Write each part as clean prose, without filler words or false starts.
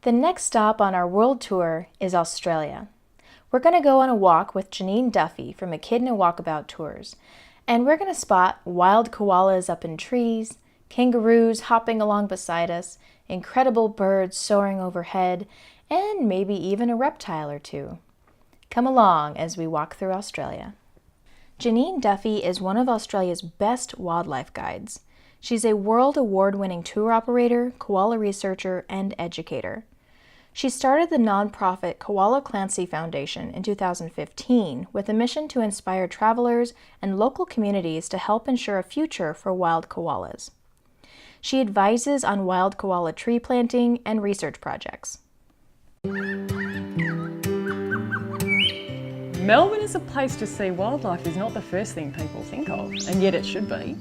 The next stop on our world tour is Australia. We're going to go on a walk with Janine Duffy from Echidna Walkabout Tours, and we're going to spot wild koalas up in trees, kangaroos hopping along beside us, incredible birds soaring overhead, and maybe even a reptile or two. Come along as we walk through Australia. Janine Duffy is one of Australia's best wildlife guides. She's a world award-winning tour operator, koala researcher, and educator. She started the nonprofit Koala Clancy Foundation in 2015 with a mission to inspire travelers and local communities to help ensure a future for wild koalas. She advises on wild koala tree planting and research projects. Melbourne is a place to see wildlife is not the first thing people think of, and yet it should be.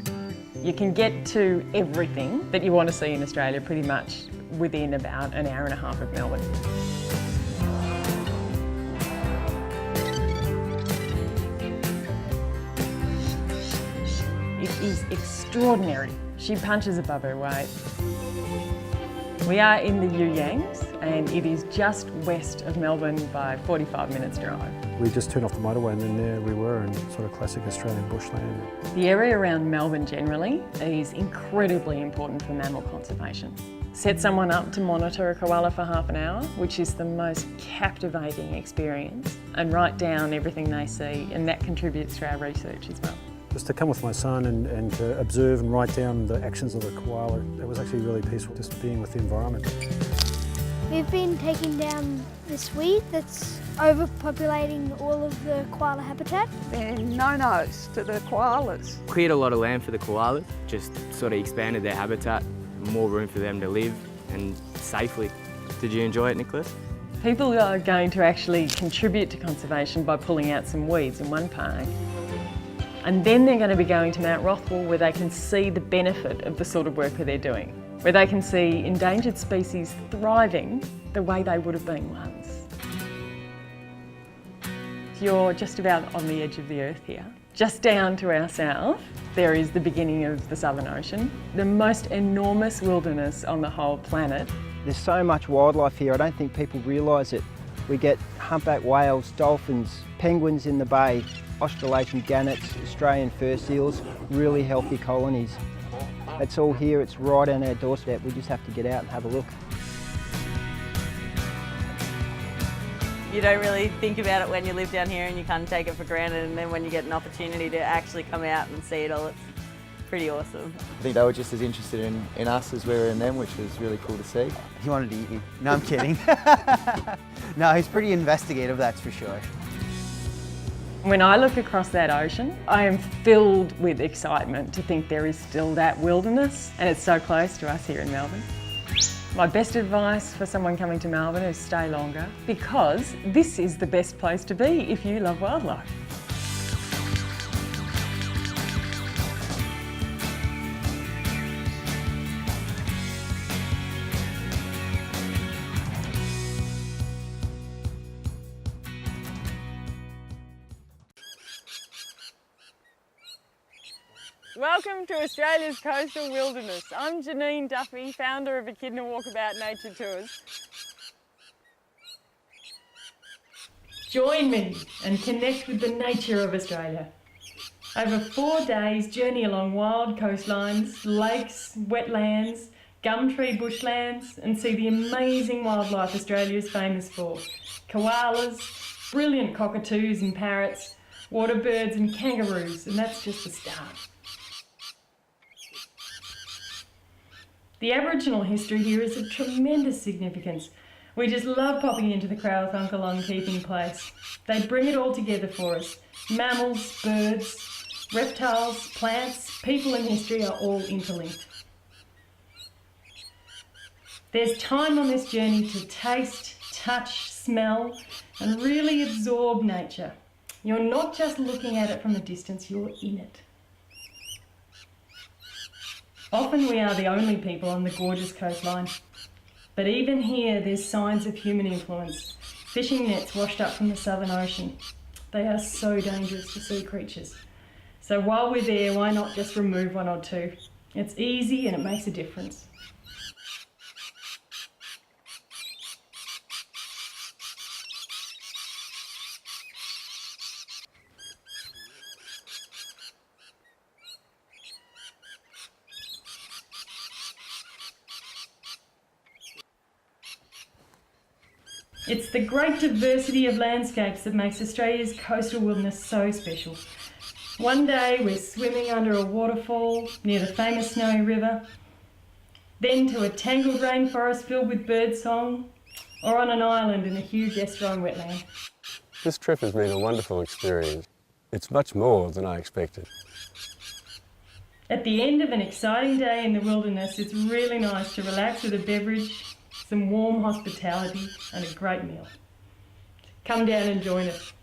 You can get to everything that you want to see in Australia pretty much within about an hour and a half of Melbourne. It is extraordinary. She punches above her weight. We are in the Yangs and it is just west of Melbourne by 45 minutes drive. We just turned off the motorway and then there we were in sort of classic Australian bushland. The area around Melbourne generally is incredibly important for mammal conservation. Set someone up to monitor a koala for half an hour, which is the most captivating experience, and write down everything they see, and that contributes to our research as well. Just to come with my son and to observe and write down the actions of the koala, it was actually really peaceful, just being with the environment. We've been taking down this weed that's overpopulating all of the koala habitat. They're no-nos to the koalas. Cleared a lot of land for the koalas, just sort of expanded their habitat, more room for them to live and safely. Did you enjoy it, Nicholas? People are going to actually contribute to conservation by pulling out some weeds in one park. And then they're going to be going to Mount Rothwell where they can see the benefit of the sort of work that they're doing, where they can see endangered species thriving the way they would have been once. You're just about on the edge of the earth here. Just down to our south, there is the beginning of the Southern Ocean, the most enormous wilderness on the whole planet. There's so much wildlife here, I don't think people realise it. We get humpback whales, dolphins, penguins in the bay, Australasian gannets, Australian fur seals, really healthy colonies. It's all here, it's right on our doorstep, we just have to get out and have a look. You don't really think about it when you live down here and you kind of take it for granted, and then when you get an opportunity to actually come out and see it all, it's pretty awesome. I think they were just as interested in us as we were in them, which was really cool to see. He wanted to eat me. No, I'm kidding. No, he's pretty investigative, that's for sure. When I look across that ocean, I am filled with excitement to think there is still that wilderness, and it's so close to us here in Melbourne. My best advice for someone coming to Melbourne is stay longer, because this is the best place to be if you love wildlife. Welcome to Australia's coastal wilderness. I'm Janine Duffy, founder of Echidna Walkabout Nature Tours. Join me and connect with the nature of Australia. Over 4 days, journey along wild coastlines, lakes, wetlands, gum tree bushlands, and see the amazing wildlife Australia is famous for. Koalas, brilliant cockatoos and parrots, water birds and kangaroos, and that's just the start. The Aboriginal history here is of tremendous significance. We just love popping into the Crowthunkalung keeping place. They bring it all together for us. Mammals, birds, reptiles, plants, people and history are all interlinked. There's time on this journey to taste, touch, smell, and really absorb nature. You're not just looking at it from a distance, you're in it. Often we are the only people on the gorgeous coastline. But even here, there's signs of human influence. Fishing nets washed up from the Southern Ocean. They are so dangerous to sea creatures. So while we're there, why not just remove one or two? It's easy and it makes a difference. It's the great diversity of landscapes that makes Australia's coastal wilderness so special. One day we're swimming under a waterfall near the famous Snowy River, then to a tangled rainforest filled with birdsong, or on an island in a huge estuarine wetland. This trip has been a wonderful experience. It's much more than I expected. At the end of an exciting day in the wilderness, it's really nice to relax with a beverage, some warm hospitality and a great meal. Come down and join us.